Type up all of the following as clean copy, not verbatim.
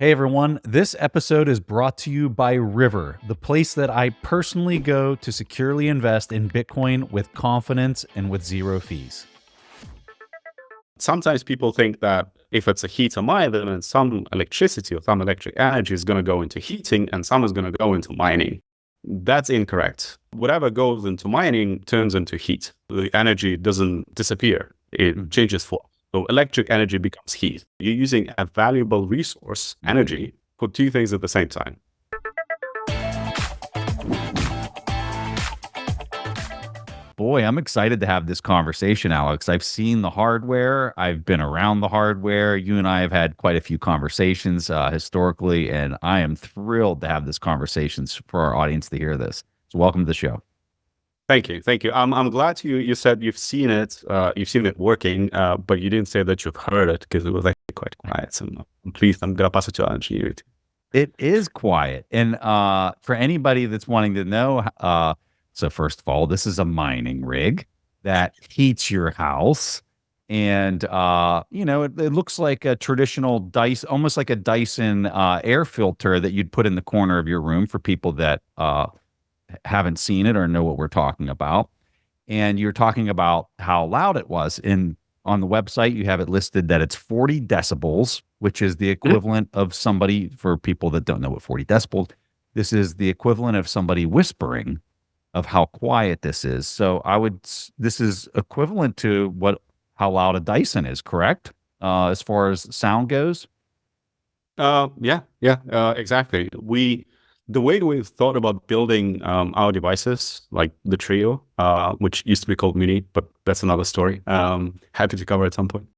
Hey everyone, this episode is brought to you by River, the place that I personally go to securely invest in Bitcoin with confidence and with zero fees. Sometimes people think that if it's a heater miner, then some electricity or some electric energy is going to go into heating and some is going to go into mining. That's incorrect. Whatever goes into mining turns into heat. The energy doesn't disappear. It changes form. So electric energy becomes heat. You're using a valuable resource, energy, for two things at the same time. Boy, I'm excited to have this conversation, Alex. I've seen the hardware. I've been around the hardware. You and I have had quite a few conversations historically, and I am thrilled to have this conversation for our audience to hear this. So welcome to the show. Thank you. Thank you. I'm glad you said you've seen it working, but you didn't say that you've heard it because it was actually quite quiet. So I'm pleased. I'm going to pass it to our engineer. It is quiet. And for anybody that's wanting to know, so first of all, this is a mining rig that heats your house. And, it looks like a traditional Dyson, almost like a Dyson air filter that you'd put in the corner of your room for people that haven't seen it or know what we're talking about. And you're talking about how loud it was. And on the website, you have it listed that it's 40 decibels, which is the equivalent of somebody, for people that don't know what 40 decibels, this is the equivalent of somebody whispering of how quiet this is. So this is equivalent to how loud a Dyson is, correct? As far as sound goes? Exactly. The way we thought about building our devices, like the Trio, which used to be called Mini, but that's another story. Happy to cover at some point.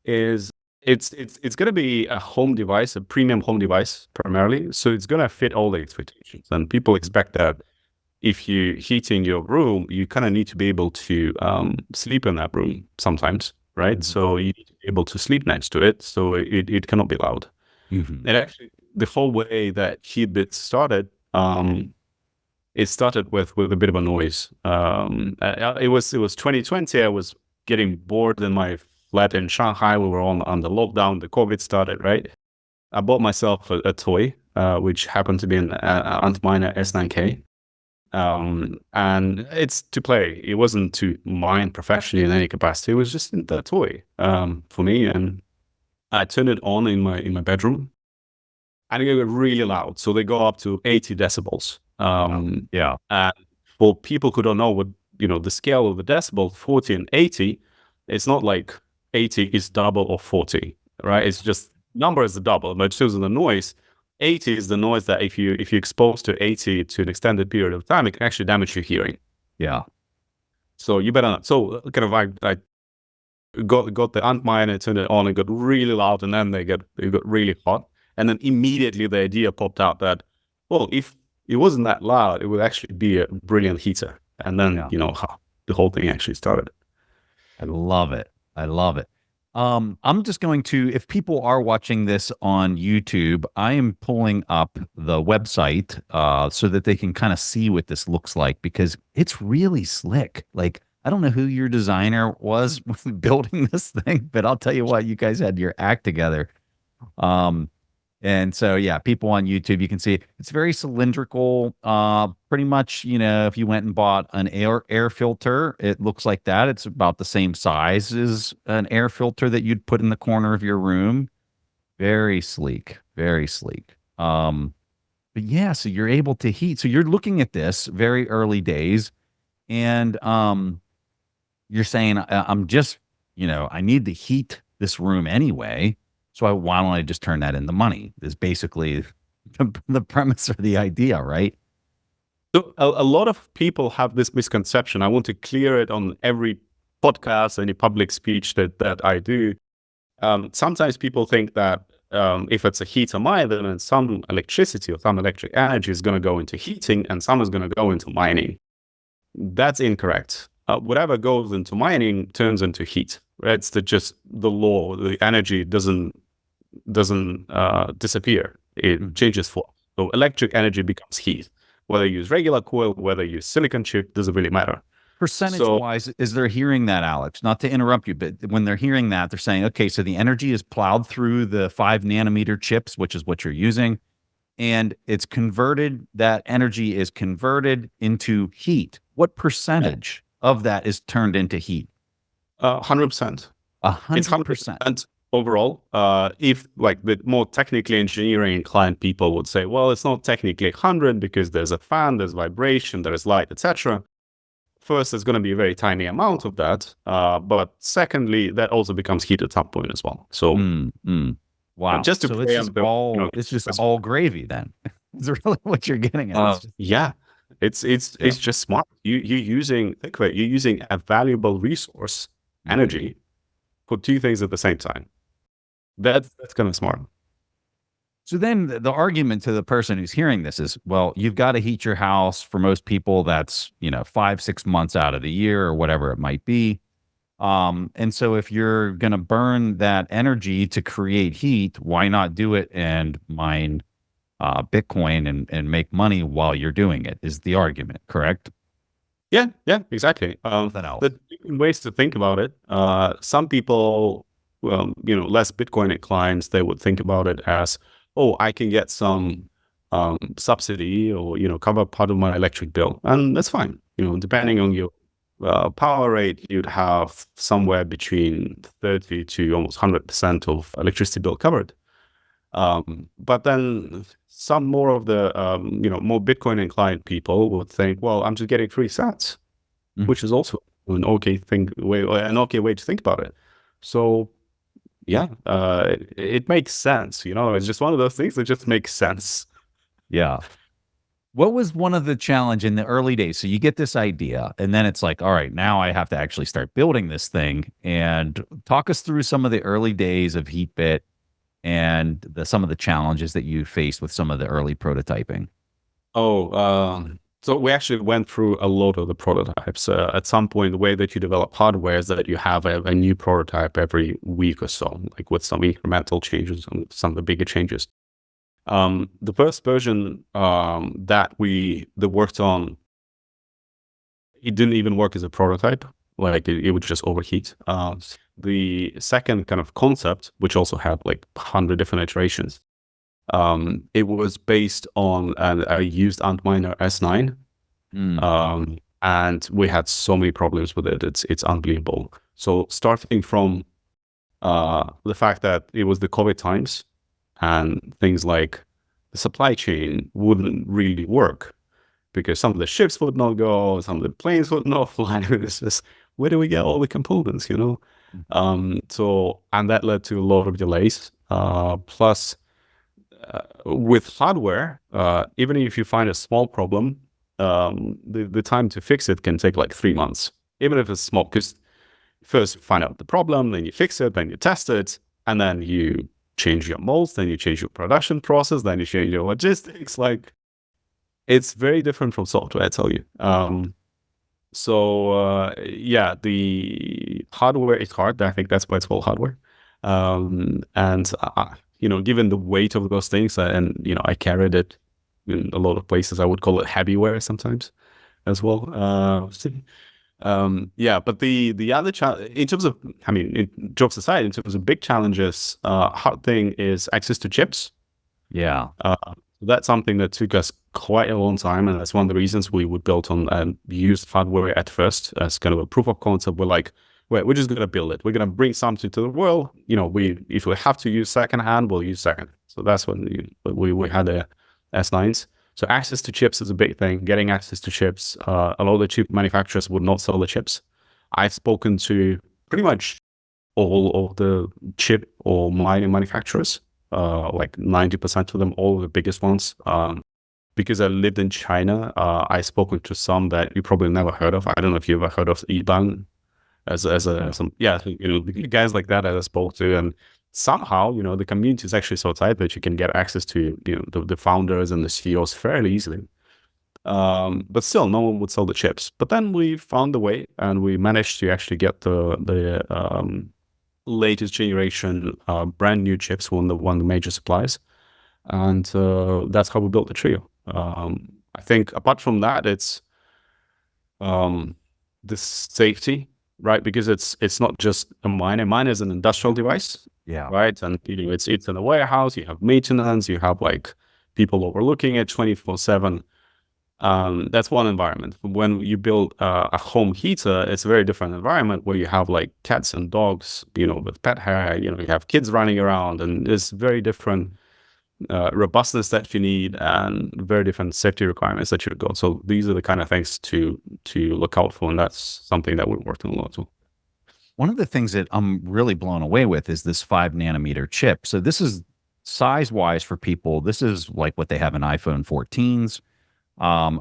Is it's going to be a home device, a premium home device primarily. So it's going to fit all the expectations, and people expect that if you're heating your room, you kind of need to be able to sleep in that room sometimes, right? So you need to be able to sleep next to it, so it cannot be loud. And actually, the whole way that Heatbit started, it started with a bit of a noise. It was 2020. I was getting bored in my flat in Shanghai. We were on the lockdown. The COVID started, right? I bought myself a toy, which happened to be an Antminer S9K. And it's to play. It wasn't to mine professionally in any capacity. It was just a toy for me. And I turned it on in my bedroom, and it got really loud. So they go up to 80 decibels. And for people who don't know what, the scale of the decibel, 40 and 80, it's not like 80 is double or 40, right? It's just number is the double, but in terms of the noise, 80 is the noise that if you expose to 80 to an extended period of time, it can actually damage your hearing. Yeah. So you better not. So kind of I got the Antminer, turned it on, it got really loud, and then it got really hot. And then immediately the idea popped out that, well, if it wasn't that loud, it would actually be a brilliant heater. And then, the whole thing actually started. I love it. I'm just going to, if people are watching this on YouTube, I am pulling up the website so that they can kind of see what this looks like, because it's really slick. Like, I don't know who your designer was building this thing, but I'll tell you what, you guys had your act together. And so, yeah, people on YouTube, you can see it's very cylindrical. Pretty much, if you went and bought an air filter, it looks like that. It's about the same size as an air filter that you'd put in the corner of your room. Very sleek, very sleek. But yeah, so you're able to heat. So you're looking at this very early days, and you're saying, I'm just, I need to heat this room anyway. So why don't I just turn that into money? Is basically the premise or the idea, right? So a lot of people have this misconception. I want to clear it on every podcast, any public speech that I do. Sometimes people think that if it's a heater miner, then some electricity or some electric energy is going to go into heating and some is going to go into mining. That's incorrect. Whatever goes into mining turns into heat. Right? It's just the law. The energy doesn't disappear. It changes form. So electric energy becomes heat. Whether you use regular coil, whether you use silicon chip, doesn't really matter. Percentage wise, is they're hearing that, Alex, not to interrupt you, but when they're hearing that, they're saying, okay, so the energy is plowed through the 5 nanometer chips, which is what you're using, and it's converted, that energy is converted into heat. What percentage of that is turned into heat? 100%. 100%. It's 100% overall. If like the more technically engineering inclined people would say, well, it's not technically 100 because there's a fan, there's vibration, there's light, etc. First, there's going to be a very tiny amount of that. But secondly, that also becomes heat at some point as well. So, wow. Just to so play it's just all gravy then. Is really what you're getting at. Yeah. It's just smart. You're using a valuable resource, energy, for two things at the same time. That's kind of smart. So then the argument to the person who's hearing this is, well, you've got to heat your house. For most people, that's, 5-6 months out of the year or whatever it might be. And so if you're going to burn that energy to create heat, why not do it and mine Bitcoin and make money while you're doing it, is the argument, correct? Yeah, exactly. The different ways to think about it. Some people, less Bitcoin inclined, they would think about it as, oh, I can get some subsidy or, cover part of my electric bill. And that's fine. Depending on your power rate, you'd have somewhere between 30 to almost 100% of electricity bill covered. But then some more of the, more Bitcoin inclined people would think, well, I'm just getting 3 cents, which is also an okay way to think about it. So, yeah, it makes sense. It's just one of those things that just makes sense. Yeah. What was one of the challenge in the early days? So you get this idea and then it's like, all right, now I have to actually start building this thing. And talk us through some of the early days of Heatbit and some of the challenges that you faced with some of the early prototyping. So we actually went through a lot of the prototypes. At some point, the way that you develop hardware is that you have a new prototype every week or so, like with some incremental changes and some of the bigger changes. The first version that we worked on, it didn't even work as a prototype. Like it would just overheat. The second kind of concept, which also had like 100 different iterations, it was based on a used Antminer S9. And we had so many problems with it. It's unbelievable. So starting from the fact that it was the COVID times and things like the supply chain wouldn't really work because some of the ships would not go, some of the planes would not fly. It's just, where do we get all the components, So, and that led to a lot of delays. Plus, with hardware, even if you find a small problem, the time to fix it can take like 3 months, even if it's small, because first you find out the problem, then you fix it, then you test it, and then you change your molds, then you change your production process, then you change your logistics. Like, it's very different from software, I tell you. Yeah, the hardware is hard. I think that's why it's called hardware. Given the weight of those things, and I carried it in a lot of places, I would call it heavyware sometimes as well. But the other challenge, in terms of, jokes aside, in terms of big challenges, hard thing is access to chips. Yeah. That's something that took us quite a long time, and that's one of the reasons we would build on used hardware at first as kind of a proof of concept. We're like, we're just going to build it. We're going to bring something to the world. If we have to use secondhand, we'll use second. So that's when we had the S9s. So access to chips is a big thing. Getting access to chips. A lot of the chip manufacturers would not sell the chips. I've spoken to pretty much all of the chip or mining manufacturers, like 90% of them, all of the biggest ones. Because I lived in China, I've spoken to some that you probably never heard of. I don't know if you ever heard of Iban guys like that I spoke to, and somehow, the community is actually so tight that you can get access to, the founders and the CEOs fairly easily. But still, no one would sell the chips. But then we found a way, and we managed to actually get the latest generation, brand new chips, one of the major suppliers, and that's how we built the Trio. I think apart from that, it's the safety, right? Because it's not just a mine. A mine is an industrial device, Yeah. right? And it's in a warehouse. You have maintenance. You have like people overlooking it 24/7. That's one environment. When you build a home heater, it's a very different environment where you have like cats and dogs, with pet hair. You have kids running around, and it's very different robustness that you need and very different safety requirements that you've got. So these are the kind of things to look out for, and that's something that we're working a lot on. One of the things that I'm really blown away with is this 5 nanometer chip. So this is size wise for people. This is like what they have in iPhone 14s.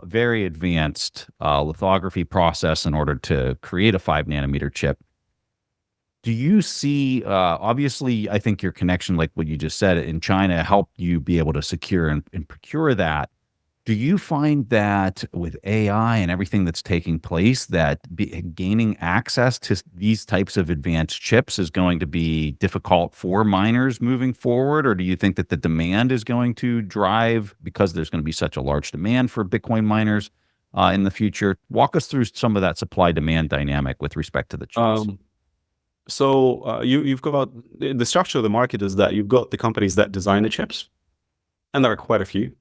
Very advanced lithography process in order to create a 5 nanometer chip. Do you see, obviously, I think your connection, like what you just said in China, helped you be able to secure and procure that. Do you find that with AI and everything that's taking place, that gaining access to these types of advanced chips is going to be difficult for miners moving forward? Or do you think that the demand is going to drive, because there's going to be such a large demand for Bitcoin miners in the future? Walk us through some of that supply-demand dynamic with respect to the chips. So you've got the structure of the market is that you've got the companies that design the chips, and there are quite a few.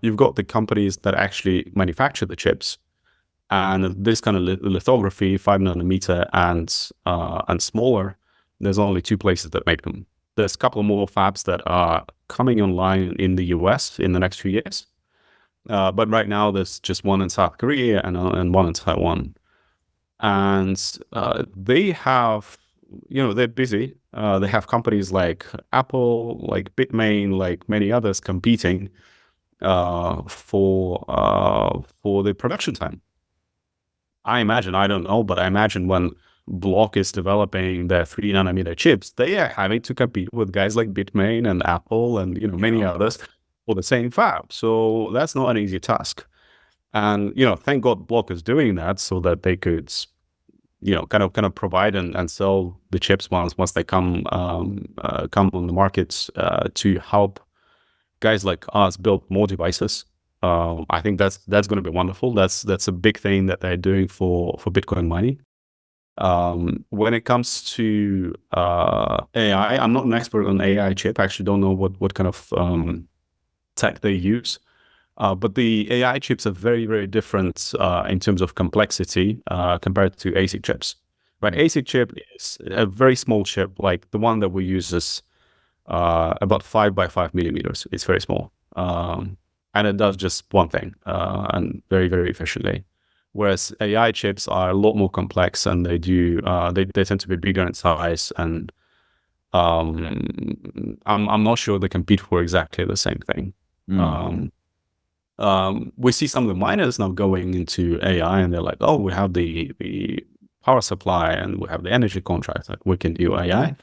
You've got the companies that actually manufacture the chips, and this kind of lithography, 5 nanometer and smaller. There's only 2 places that make them. There's a couple more fabs that are coming online in the US in the next few years, but right now there's just one in South Korea and one in Taiwan, and they have. They're busy. They have companies like Apple, like Bitmain, like many others competing for the production time. I imagine, I don't know, but I imagine when Block is developing their 3 nanometer chips, they are having to compete with guys like Bitmain and Apple and many others for the same fab. So that's not an easy task. And thank God Block is doing that so that they could kind of provide and sell the chips once they come on the markets to help guys like us build more devices. I think that's going to be wonderful. That's a big thing that they're doing for Bitcoin mining. When it comes to AI, I'm not an expert on AI chip. I actually don't know what kind of tech they use. But the AI chips are very, very different in terms of complexity compared to ASIC chips. Right, ASIC chip is a very small chip, like the one that we use is about 5 by 5 millimeters. It's very small, and it does just one thing and very, very efficiently. Whereas AI chips are a lot more complex, and they tend to be bigger in size, and I'm not sure they compete for exactly the same thing. We see some of the miners now going into AI, and they're like, oh, we have the power supply and we have the energy contract, like we can do AI.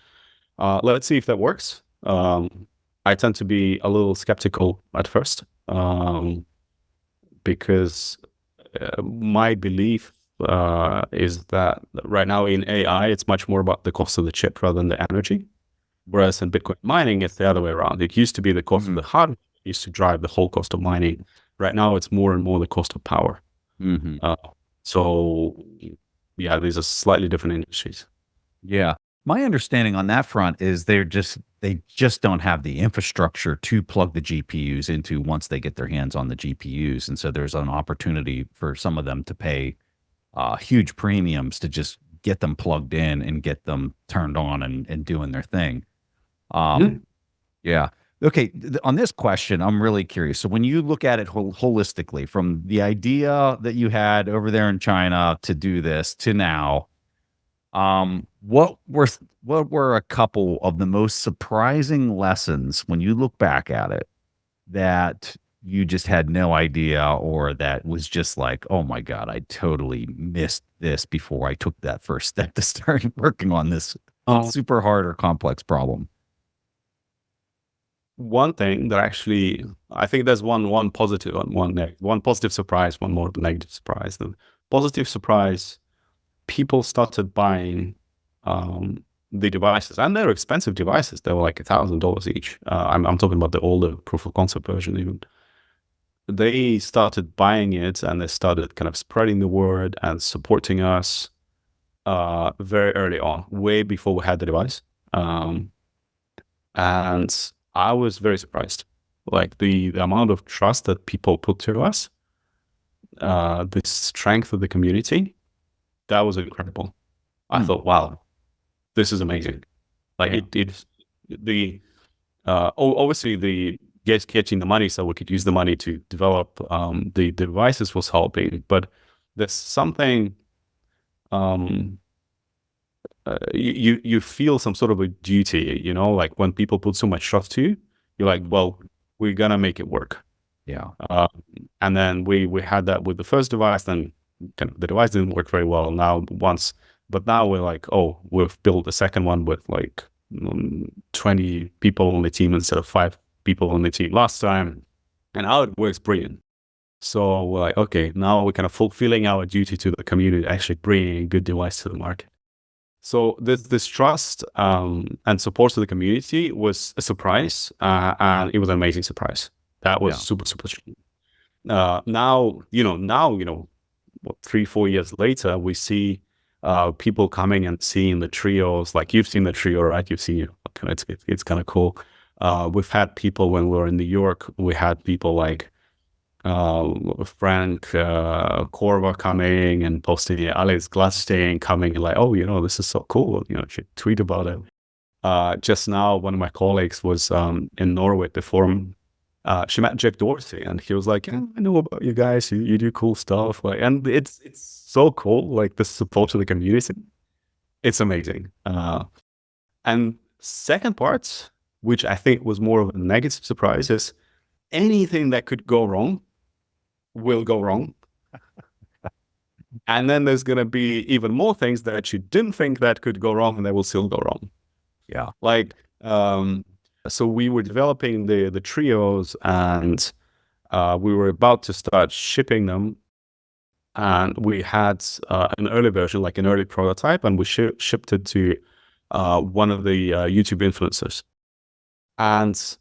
Let's see if that works. I tend to be a little skeptical at first because my belief is that right now in AI, it's much more about the cost of the chip rather than the energy. Whereas in Bitcoin mining, it's the other way around. It used to be the cost of the hardware used to drive the whole cost of mining. Right now, it's more and more the cost of power. So, yeah, these are slightly different industries. Yeah. My understanding on that front is they just don't have the infrastructure to plug the GPUs into once they get their hands on the GPUs. And so there's an opportunity for some of them to pay huge premiums to just get them plugged in and get them turned on and doing their thing. Yeah. Okay. On this question, I'm really curious. So when you look at it holistically, from the idea that you had over there in China to do this to now, what were a couple of the most surprising lessons when you look back at it that you just had no idea, or that was just like, oh my God, I totally missed this before I took that first step to start working on this super hard or complex problem? One thing that actually, I think there's one positive and one positive surprise, one more negative surprise. The positive surprise, people started buying the devices, and they're expensive devices. They were like $1,000 each. I'm talking about the older proof of concept version even. they started buying it, and they started kind of spreading the word and supporting us very early on, way before we had the device. And I was very surprised, like the amount of trust that people put to us, the strength of the community. That was incredible. I thought, wow, this is amazing. Like obviously the getting the money so we could use the money to develop the devices was helping, but there's something you feel some sort of a duty, you know, like when people put so much trust to you, you're like, well, we're gonna make it work. Yeah. And then we had that with the first device, then kind of the device didn't work very well but now we're like, oh, we've built a second one with like 20 people on the team instead of 5 people on the team last time, and now it works brilliant. So we're like, okay, now we're kind of fulfilling our duty to the community, actually bringing a good device to the market. So this trust and support to the community was a surprise, and it was an amazing surprise. That was super strong. Now, what, 3-4 years later, we see people coming and seeing the trios. Like, you've seen the trio, right? You've seen it. It's kind of cool. We've had people when we were in New York. We had people like Frank Korva coming and posting it. Alex Busarov coming and like, oh, this is so cool. You should tweet about it. Just now, one of my colleagues was in Norway at the forum. She met Jack Dorsey, and he was like, yeah, I know about you guys. You do cool stuff. Like, and it's so cool. Like, the support to the community, it's amazing. And second part, which I think was more of a negative surprise, is anything that could go wrong will go wrong. And then there's going to be even more things that you didn't think that could go wrong, and they will still go wrong. Yeah. Like, so we were developing the trios, and we were about to start shipping them. And we had an early version, like an early prototype, and we shipped it to one of the YouTube influencers. And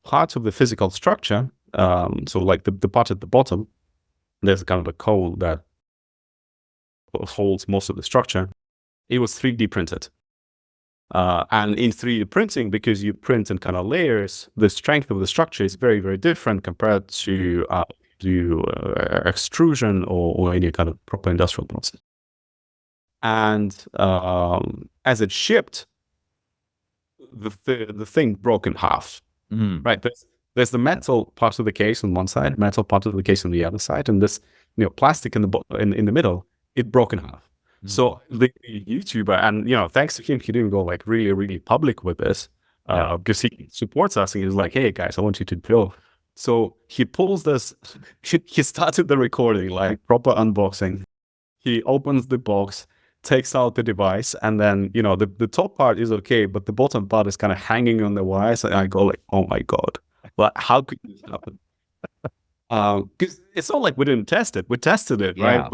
part of the physical structure, so like the part at the bottom, there's kind of a coal that holds most of the structure. It was 3D printed. And in 3D printing, because you print in kind of layers, the strength of the structure is very, very different compared to extrusion or any kind of proper industrial process. And as it shipped, the thing broke in half. Right? There's the metal part of the case on one side, metal part of the case on the other side, and this plastic in the middle, it broke in half. So the YouTuber, and thanks to him, he didn't go like really, really public with this, because he supports us, and he's like, hey guys, I want you to build. So he pulls this, he started the recording, like proper unboxing. He opens the box, takes out the device, and then, the top part is okay, but the bottom part is kind of hanging on the wires. And I go like, oh my God, like, how could this happen? Because it's not like we didn't test it. We tested it, right?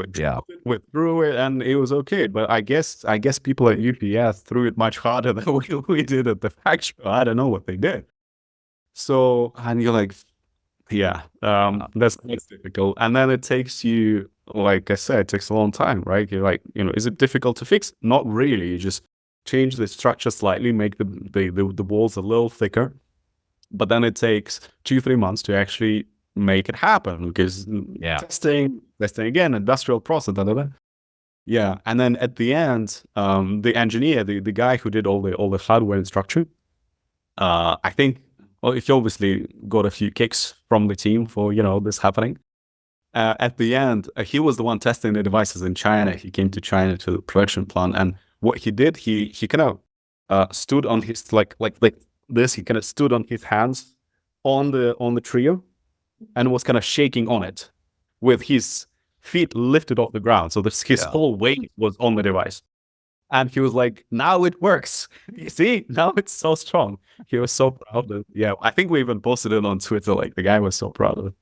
We threw it, and it was okay. But I guess people at UPS threw it much harder than we did at the factory. I don't know what they did. So, and you're like, that's difficult. And then it takes you, like I said, it takes a long time, right? You're like, is it difficult to fix? Not really. You just change the structure slightly, make the walls a little thicker. But then it takes 2-3 months to actually make it happen, because testing again, industrial process, Yeah, and then at the end, the engineer, the guy who did all the hardware and structure, I think, he obviously got a few kicks from the team for this happening. At the end, he was the one testing the devices in China. He came to China to the production plant, and what he did, he kind of stood on his like this. He kind of stood on his hands on the trio, and was kind of shaking on it with his feet lifted off the ground. So his whole weight was on the device. And he was like, now it works. You see, now it's so strong. He was so proud of it. Yeah, I think we even posted it on Twitter. Like, the guy was so proud of it.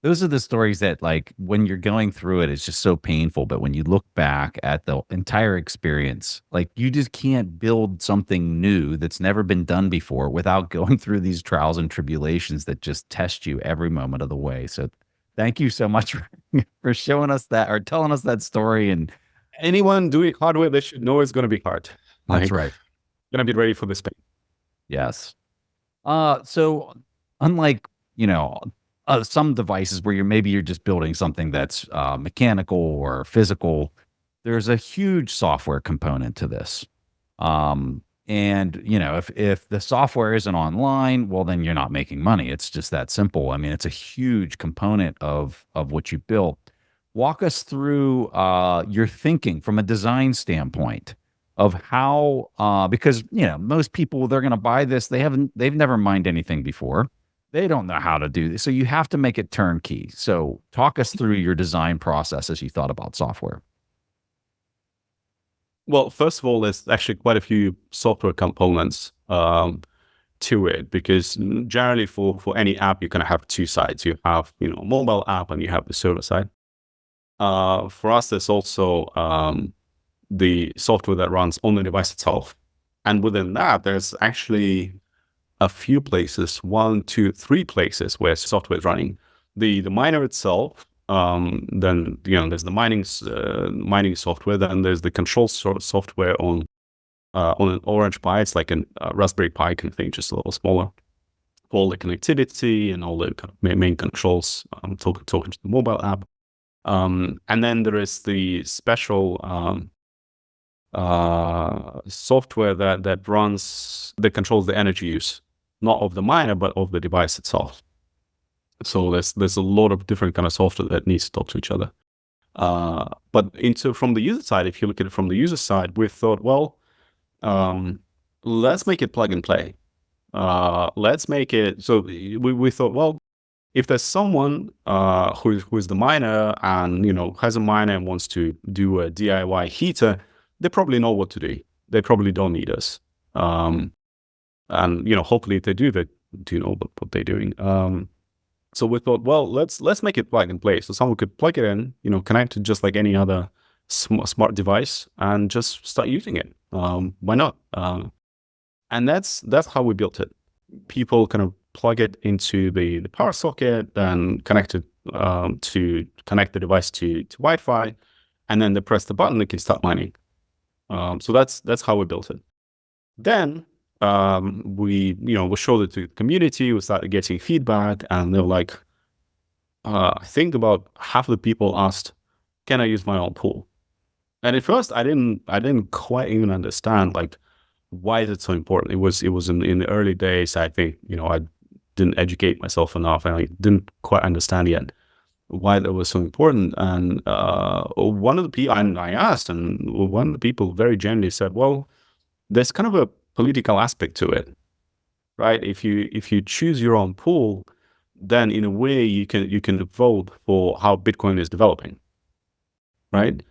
those are the stories that, like, when you're going through it, it's just so painful. But when you look back at the entire experience, like, you just can't build something new that's never been done before without going through these trials and tribulations that just test you every moment of the way. So thank you so much for showing us that, or telling us that story. And Anyone doing hardware, they should know it's going to be hard. that's right. Going to be ready for this pain. Yes. So unlike, some devices where you're just building something that's mechanical or physical, there's a huge software component to this. And if the software isn't online, well, then you're not making money. It's just that simple. I mean, it's a huge component of what you built. Walk us through your thinking from a design standpoint of how, because most people, they're going to buy this. They've never mined anything before. They don't know how to do this. So you have to make it turnkey. So talk us through your design process as you thought about software. Well, first of all, there's actually quite a few software components to it, because generally for any app, you kind of have two sides. You have, a mobile app and you have the server side. For us, there's also the software that runs on the device itself. And within that, there's actually a few places, 1, 2, 3 places where software is running. The miner itself, then there's the mining software. Then there's the control software on an Orange Pi. It's like a Raspberry Pi kind of thing, just a little smaller. All the connectivity and all the kind of main controls, talking to the mobile app. And then there is the special software that controls the energy use, not of the miner, but of the device itself. So there's a lot of different kind of software that needs to talk to each other. But from the user side, if you look at it from the user side, we thought, well, let's make it plug and play. Let's make it so we thought, well, if there's someone who is the miner and has a miner and wants to do a DIY heater, they probably know what to do. They probably don't need us. And hopefully if they do, they do know what they're doing. So we thought, well, let's make it plug and play. So someone could plug it in, connect it just like any other smart device and just start using it. Why not? And that's how we built it. People kind of plug it into the power socket, then connect it to connect the device to Wi-Fi, and then they press the button, they can start mining. So that's how we built it. Then we showed it to the community. We started getting feedback, and they were like, I think about half of the people asked, "Can I use my own pool?" And at first, I didn't quite even understand like why is it so important. It was in the early days. I think I didn't educate myself enough, and I didn't quite understand yet why that was so important. And one of the people I asked, and one of the people very genuinely said, "Well, there's kind of a political aspect to it, right? If you choose your own pool, then in a way you can vote for how Bitcoin is developing, right?"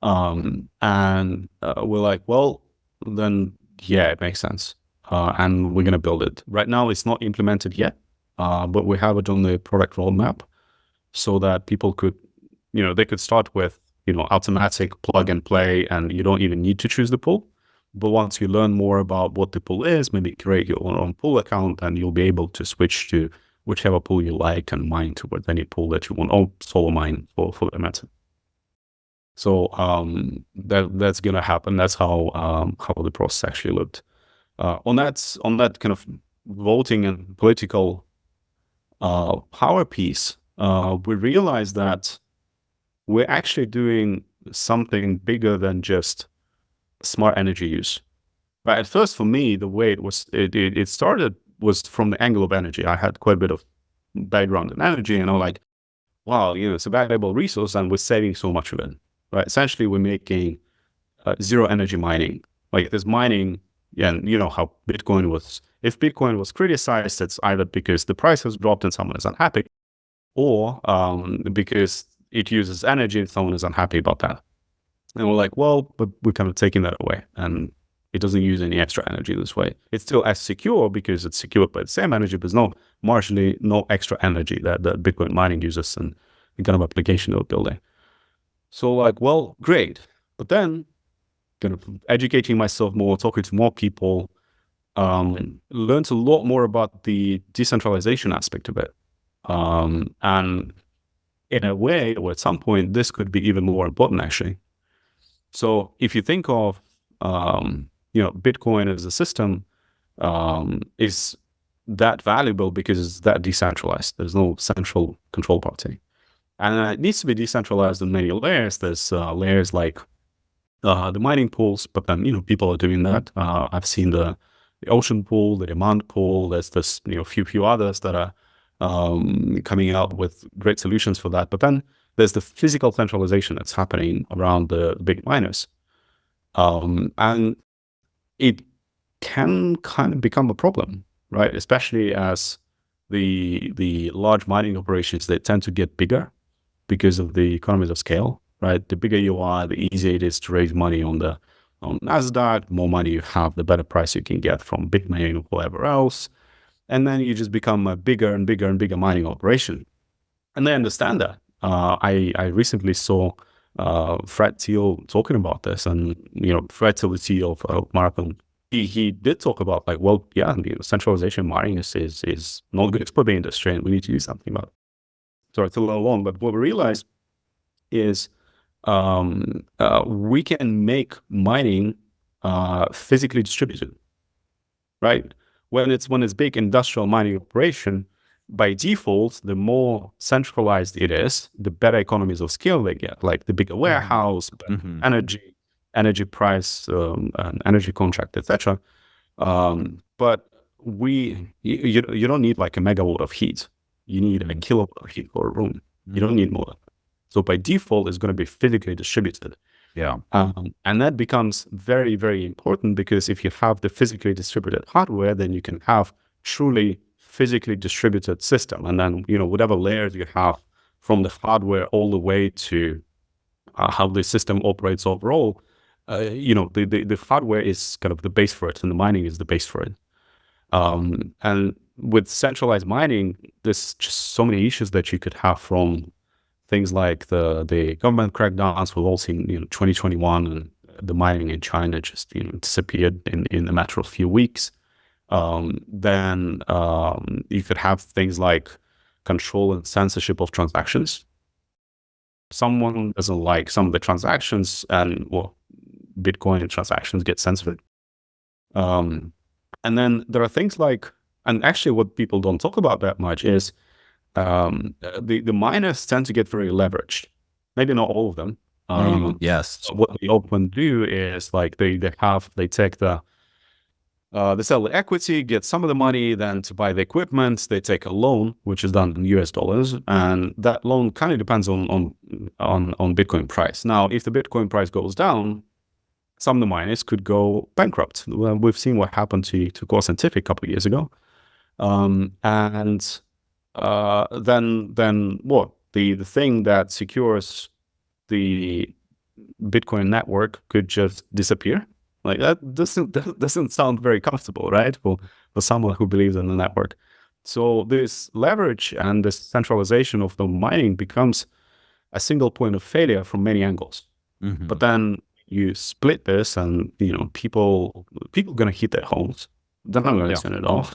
And we're like, well, then yeah, it makes sense, and we're gonna build it. Right now, it's not implemented yet, but we have it on the product roadmap, so that people could, they could start with automatic plug and play, and you don't even need to choose the pool. But once you learn more about what the pool is, maybe create your own pool account, and you'll be able to switch to whichever pool you like and mine towards any pool that you want, or solo mine for that matter. So that's gonna happen. That's how the process actually looked. On that kind of voting and political power piece, we realized that we're actually doing something bigger than just smart energy use. But at first, for me, the way it started was from the angle of energy. I had quite a bit of background in energy, and I'm like, wow, it's a valuable resource, and we're saving so much of it. Right? Essentially, we're making zero energy mining. Like there's mining, and how Bitcoin was. If Bitcoin was criticized, it's either because the price has dropped and someone is unhappy, or because it uses energy and someone is unhappy about that. And we're like, well, but we're kind of taking that away. And It doesn't use any extra energy this way. It's still as secure because it's secured by the same energy, but there's marginally no extra energy that Bitcoin mining uses in the kind of application they're building. So like, well, great. But then kind of educating myself more, talking to more people, learned a lot more about the decentralization aspect of it. And in a way, or at some point, this could be even more important, actually. So if you think of, Bitcoin as a system, is that valuable because it's that decentralized. There's no central control party. And it needs to be decentralized in many layers. There's layers like the mining pools, but then, people are doing that. I've seen the ocean pool, the demand pool. There's this, few others that are coming out with great solutions for that. But then there's the physical centralization that's happening around the big miners. And it can kind of become a problem, right? Especially as the large mining operations, they tend to get bigger because of the economies of scale, right? The bigger you are, the easier it is to raise money on NASDAQ. The more money you have, the better price you can get from Bitmain or whoever else. And then you just become a bigger and bigger and bigger mining operation. And they understand that. I recently saw Fred Thiel talking about this, and Fred Thiel, the CEO of Marathon, he did talk about like, well, yeah, centralization mining is not good for the industry, and we need to do something about it. Sorry, it's a little long, but what we realized is we can make mining physically distributed, right? When it's big industrial mining operation, by default, the more centralized it is, the better economies of scale they get, like the bigger warehouse, energy price, and energy contract, etc. But you don't need like a megawatt of heat. You need a kilowatt of heat for a room. You don't need more. So by default, it's going to be physically distributed. Yeah. And that becomes very, very important, because if you have the physically distributed hardware, then you can have truly physically distributed system. And then, whatever layers you have from the hardware all the way to how the system operates overall, the hardware is kind of the base for it, and the mining is the base for it. And with centralized mining, there's just so many issues that you could have, from things like the government crackdowns. We've all seen, 2021, and the mining in China just, disappeared in a matter of few weeks. Then you could have things like control and censorship of transactions. Someone doesn't like some of the transactions, and Bitcoin transactions get censored. And then there are things like, and actually what people don't talk about that much is the miners tend to get very leveraged. Maybe not all of them. Yes. What they often do is like they take they sell the equity, get some of the money, then to buy the equipment, they take a loan, which is done in US dollars, and that loan kind of depends on Bitcoin price. Now, if the Bitcoin price goes down, some of the miners could go bankrupt. Well, we've seen what happened to Core Scientific a couple of years ago. Then what? The thing that secures the Bitcoin network could just disappear. Like that doesn't sound very comfortable, right? For someone who believes in the network. So this leverage and this centralization of the mining becomes a single point of failure from many angles. But then you split this, and people are gonna heat their homes. They're not gonna turn it off.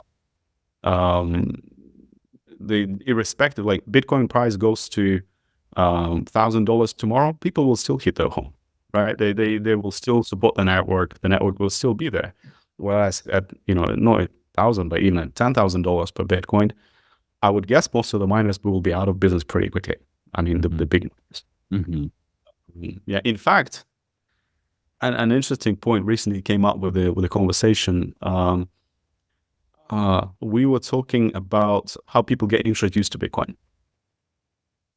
Irrespective, like Bitcoin price goes to $1,000 tomorrow, people will still heat their home, right? They will still support the network. The network will still be there. Whereas at not $1,000, but even at $10,000 per Bitcoin, I would guess most of the miners will be out of business pretty quickly. I mean, the big miners. Yeah. In fact, an interesting point recently came up with a conversation. We were talking about how people get introduced to Bitcoin.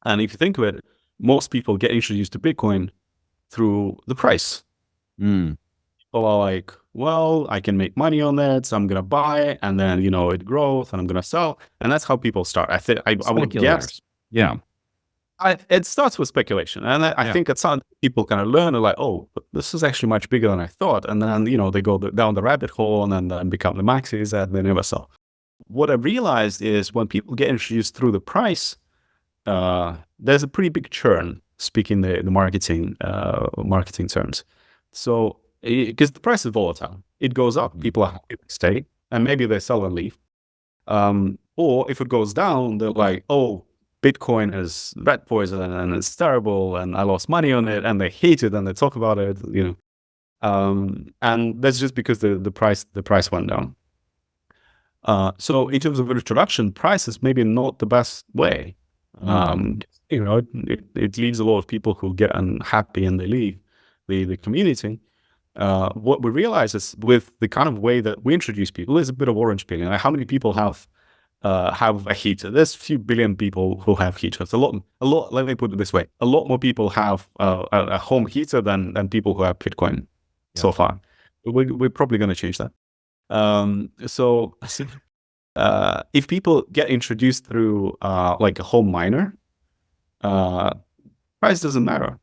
And if you think of it, most people get introduced to Bitcoin through the price. People are like, well, I can make money on that, so I'm going to buy, and then, it grows, and I'm going to sell. And that's how people start. I would guess. Yeah. It starts with speculation, and I think it's something people kind of learn. Like, oh, but this is actually much bigger than I thought, and then they go down the rabbit hole and then become the maxis and they never sell. What I realized is when people get introduced through the price, there's a pretty big churn. Speaking the marketing terms, so because the price is volatile, it goes up, people are happy to stay, and maybe they sell and leave. Or if it goes down, they're like, oh, Bitcoin is rat poison and it's terrible and I lost money on it, and they hate it and they talk about it, and that's just because the price went down. So in terms of introduction, price is maybe not the best way. It leaves a lot of people who get unhappy and they leave the community. What we realize is with the kind of way that we introduce people is a bit of orange peeling. Like how many people have a heater? There's a few billion people who have heaters. A lot. Let me put it this way: a lot more people have a home heater than people who have Bitcoin so far. We're probably going to change that. So if people get introduced through like a home miner, price doesn't matter,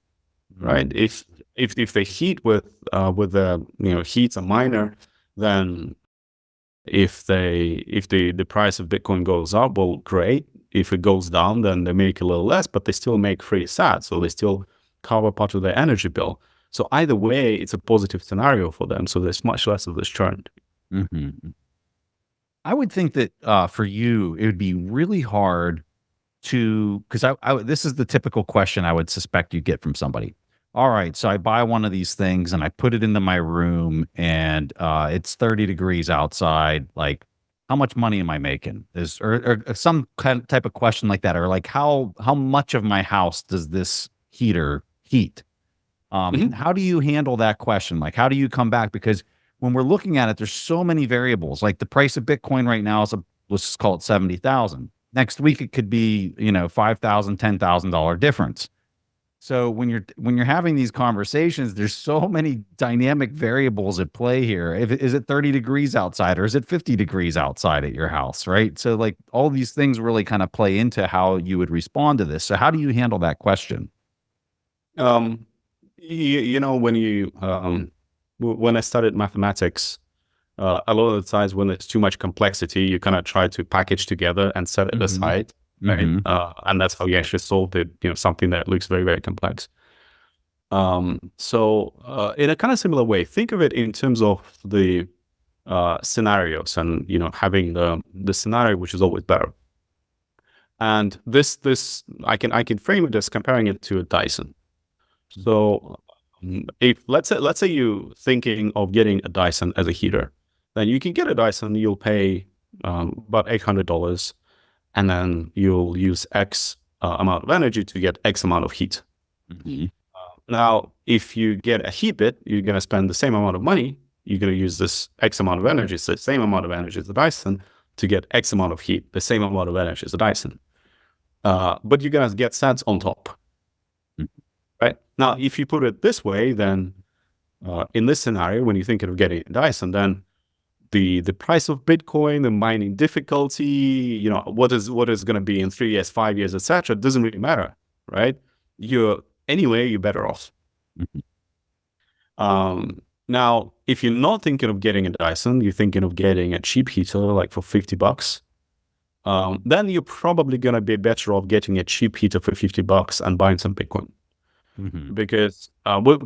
right? If they heat with the heats a miner, then if the price of Bitcoin goes up, well, great. If it goes down, then they make a little less, but they still make free SAT, so they still cover part of their energy bill. So either way, it's a positive scenario for them. So there's much less of this churn. I would think that for you, it would be really hard to, because this is the typical question I would suspect you get from somebody. All right, so I buy one of these things and I put it into my room and it's 30 degrees outside. Like, how much money am I making? Or some kind of type of question like that, or like how much of my house does this heater heat? How do you handle that question? Like, how do you come back? Because when we're looking at it, there's so many variables. Like the price of Bitcoin right now is let's just call it 70,000. Next week it could be $5,000, $10,000 difference. So when you're having these conversations, there's so many dynamic variables at play here. Is it 30 degrees outside, or is it 50 degrees outside at your house, right? So like all these things really kind of play into how you would respond to this. So how do you handle that question? When I studied mathematics, a lot of the times when there's too much complexity, you kind of try to package together and set it aside. Right? And that's how you actually solve it, something that looks very, very complex. So in a kind of similar way, think of it in terms of the scenarios and, having the scenario, which is always better. And this I can frame it as comparing it to a Dyson. So if let's say you're thinking of getting a Dyson as a heater, then you can get a Dyson, you'll pay about $800. And then you'll use X amount of energy to get X amount of heat. Now, if you get a Heatbit, you're going to spend the same amount of money. You're going to use this X amount of energy, so the same amount of energy as the Dyson, to get X amount of heat, the same amount of energy as the Dyson. But you're going to get sats on top. Right? Now, if you put it this way, then in this scenario, when you're thinking of getting a Dyson, then the price of Bitcoin, the mining difficulty, what is going to be in 3 years, 5 years, etc., doesn't really matter, right? You're better off. Now, if you're not thinking of getting a Dyson, you're thinking of getting a cheap heater, like for $50, then you're probably going to be better off getting a cheap heater for $50 and buying some Bitcoin. Because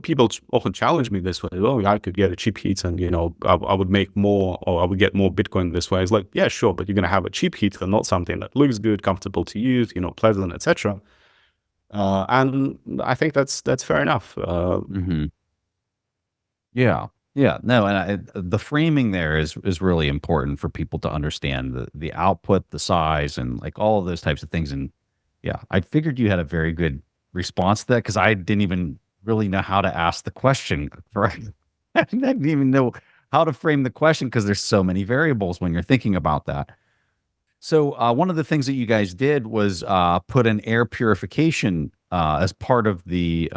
people often challenge me this way. Oh, I could get a cheap heater and, I would make more, or I would get more Bitcoin this way. It's like, yeah, sure, but you're going to have a cheap heater, not something that looks good, comfortable to use, pleasant, etc. And I think that's fair enough. Yeah. No, and the framing there is really important for people to understand the output, the size, and like all of those types of things. And yeah, I figured you had a very good response to that, because I didn't even really know how to ask the question, right? I didn't even know how to frame the question because there's so many variables when you're thinking about that. So one of the things that you guys did was put an air purification as part of the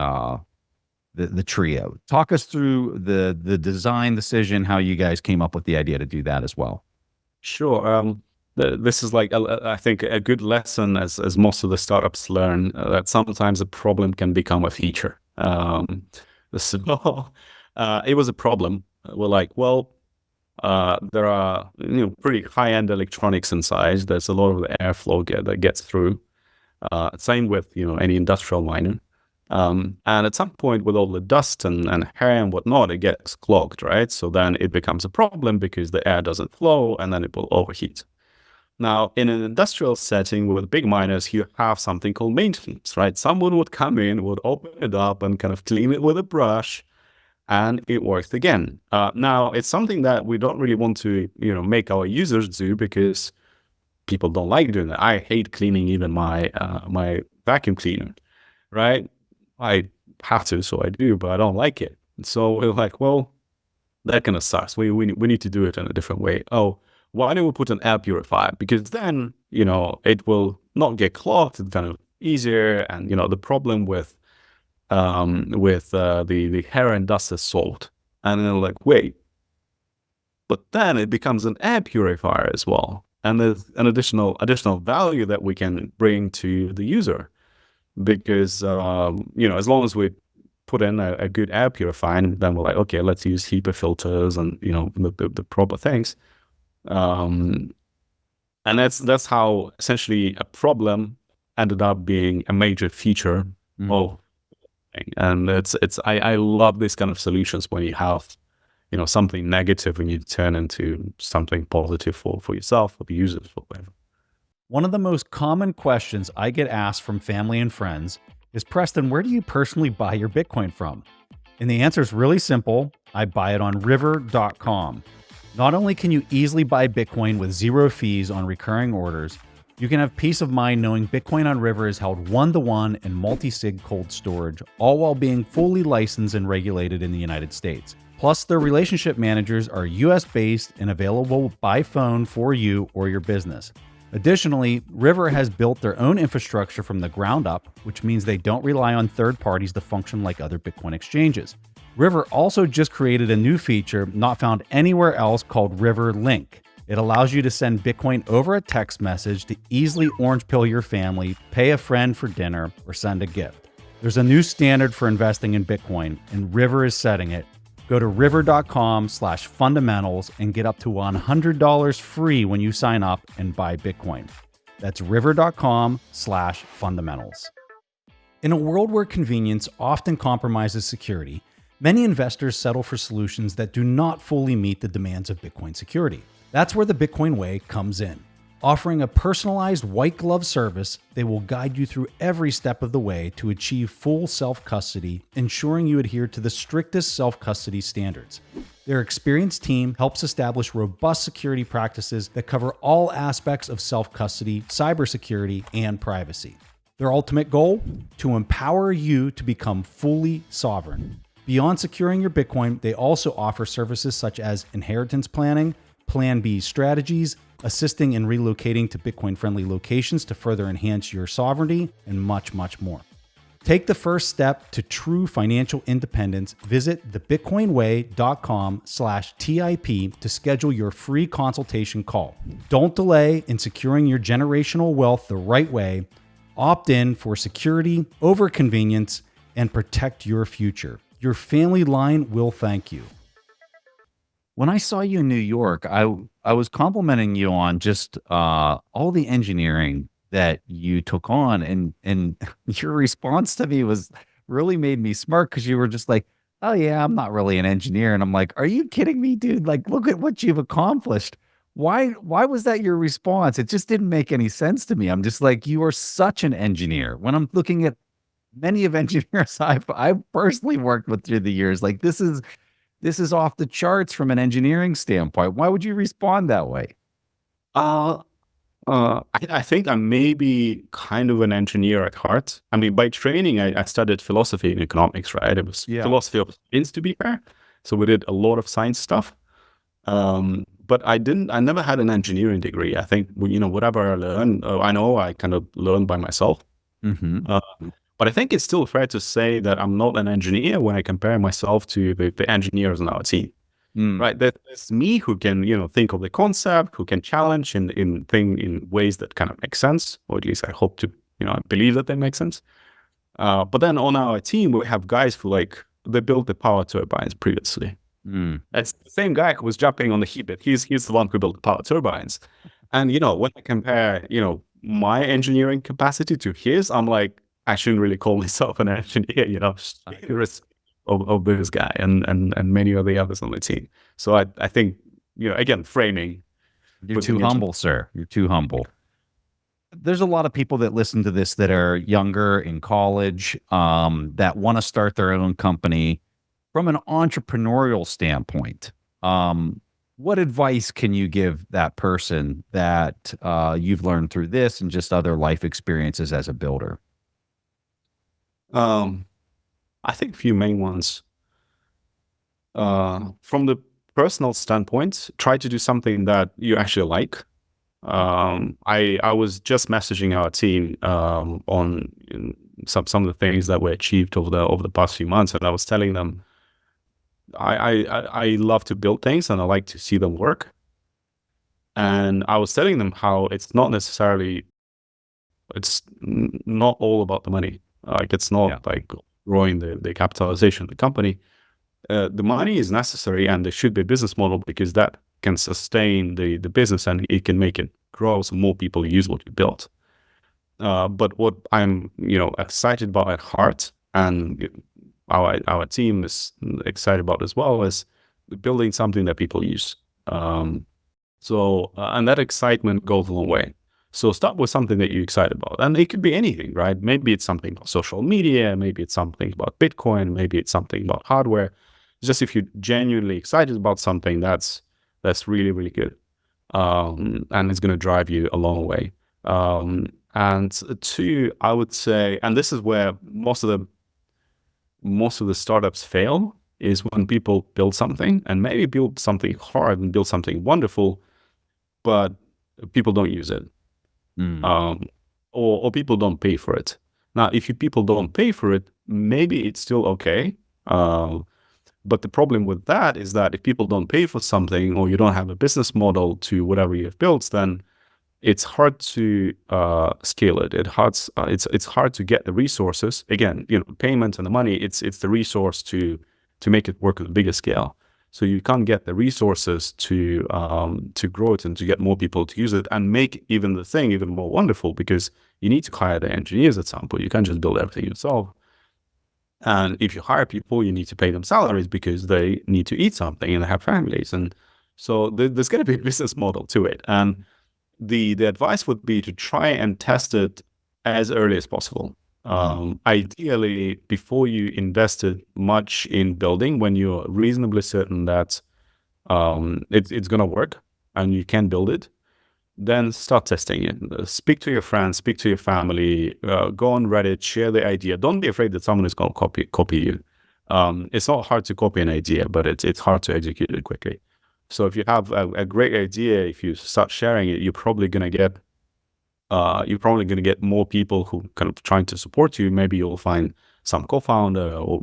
trio. Talk us through the design decision, how you guys came up with the idea to do that as well. Sure. this is like I think a good lesson as most of the startups learn, that sometimes a problem can become a feature. So it was a problem. We're like, well, there are pretty high-end electronics inside. There's a lot of the airflow that gets through. Same with any industrial miner. And at some point, with all the dust and hair and whatnot, it gets clogged, right? So then it becomes a problem because the air doesn't flow, and then it will overheat. Now, in an industrial setting with big miners, you have something called maintenance, right? Someone would come in, would open it up and kind of clean it with a brush, and it worked again. Now, it's something that we don't really want to, make our users do, because people don't like doing that. I hate cleaning even my my vacuum cleaner, right? I have to, so I do, but I don't like it. So we're like, well, that kind of sucks. We need to do it in a different way. Oh, why don't we put an air purifier? Because then, it will not get clogged. It's kind of easier. And, the problem with the hair and dust is solved. And then like, wait, but then it becomes an air purifier as well. And there's an additional value that we can bring to the user. Because, as long as we put in a good air purifier, and then we're like, okay, let's use HEPA filters and, the proper things. And that's how essentially a problem ended up being a major feature of, and I love these kind of solutions when you have, something negative and you turn into something positive for yourself, for the users, for whatever. One of the most common questions I get asked from family and friends is, Preston, where do you personally buy your Bitcoin from? And the answer is really simple. I buy it on river.com. Not only can you easily buy Bitcoin with zero fees on recurring orders, you can have peace of mind knowing Bitcoin on River is held one-to-one in multi-sig cold storage, all while being fully licensed and regulated in the United States. Plus, their relationship managers are US-based and available by phone for you or your business. Additionally, River has built their own infrastructure from the ground up, which means they don't rely on third parties to function like other Bitcoin exchanges. River also just created a new feature not found anywhere else called River Link. It allows you to send Bitcoin over a text message to easily orange pill your family, pay a friend for dinner, or send a gift. There's a new standard for investing in Bitcoin, and River is setting it. Go to river.com/fundamentals and get up to $100 free when you sign up and buy Bitcoin. That's river.com/fundamentals. In a world where convenience often compromises security, many investors settle for solutions that do not fully meet the demands of Bitcoin security. That's where the Bitcoin Way comes in. Offering a personalized white glove service, they will guide you through every step of the way to achieve full self-custody, ensuring you adhere to the strictest self-custody standards. Their experienced team helps establish robust security practices that cover all aspects of self-custody, cybersecurity, and privacy. Their ultimate goal? To empower you to become fully sovereign. Beyond securing your Bitcoin, they also offer services such as inheritance planning, Plan B strategies, assisting in relocating to Bitcoin-friendly locations to further enhance your sovereignty, and much, much more. Take the first step to true financial independence. Visit thebitcoinway.com/TIP to schedule your free consultation call. Don't delay in securing your generational wealth the right way. Opt in for security over convenience and protect your future. Your family line will thank you. When I saw you in New York, I was complimenting you on just all the engineering that you took on, and your response to me was really made me smirk, because you were just like, "Oh yeah, I'm not really an engineer," and I'm like, "Are you kidding me, dude? Like, look at what you've accomplished." Why was that your response? It just didn't make any sense to me. I'm just like, you are such an engineer. When I'm looking at many of engineers I've personally worked with through the years, like this is off the charts from an engineering standpoint. Why would you respond that way? I think I may be kind of an engineer at heart. I mean, by training, I studied philosophy and economics, right? It was philosophy of science, to be fair. So we did a lot of science stuff. But I never had an engineering degree. I think, whatever I learned, I kind of learned by myself. But I think it's still fair to say that I'm not an engineer when I compare myself to the engineers on our team. right? There's me who can, think of the concept, who can challenge in ways that kind of make sense, or at least I hope to, I believe that they make sense. But then on our team, we have guys who they built the power turbines previously. It's the same guy who was jumping on the Heatbit. He's the one who built the power turbines. And, when I compare, my engineering capacity to his, I'm like, I shouldn't really call myself an engineer, of this guy and many of the others on the team. So I think, again, framing. You're too humble, sir. You're too humble. There's a lot of people that listen to this that are younger, in college, that want to start their own company from an entrepreneurial standpoint. What advice can you give that person that you've learned through this and just other life experiences as a builder? I think a few main ones. From the personal standpoint, try to do something that you actually like. I was just messaging our team on some of the things that were achieved over the past few months, and I was telling them I love to build things and I like to see them work. And I was telling them how it's not all about the money. It's not like growing the capitalization of the company. The money is necessary, and there should be a business model because that can sustain the business and it can make it grow so more people use what you built. But what I'm excited about at heart, and our team is excited about as well, is building something that people use. And that excitement goes a long way. So start with something that you're excited about. And it could be anything, right? Maybe it's something about social media, maybe it's something about Bitcoin, maybe it's something about hardware. Just if you're genuinely excited about something, that's really, really good. And it's going to drive you a long way. And two, I would say, and this is where most of the startups fail, is when people build something and maybe build something hard and build something wonderful, but people don't use it. Or people don't pay for it. Now, if people don't pay for it, maybe it's still okay. But the problem with that is that if people don't pay for something, or you don't have a business model to whatever you've built, then it's hard to scale it. It's hard to get the resources. Again, payment and the money, it's the resource to make it work at a bigger scale. So you can't get the resources to grow it and to get more people to use it and make even the thing even more wonderful, because you need to hire the engineers at some point. You can't just build everything yourself. And if you hire people, you need to pay them salaries because they need to eat something and they have families. And so there's going to be a business model to it. And the advice would be to try and test it as early as possible. Ideally, before you invested much in building, when you're reasonably certain that it's going to work and you can build it, then start testing it. Speak to your friends, speak to your family, go on Reddit, share the idea. Don't be afraid that someone is going to copy you. It's not hard to copy an idea, but it's hard to execute it quickly. So if you have a great idea, if you start sharing it, you're probably going to get more people who kind of trying to support you. Maybe you'll find some co-founder or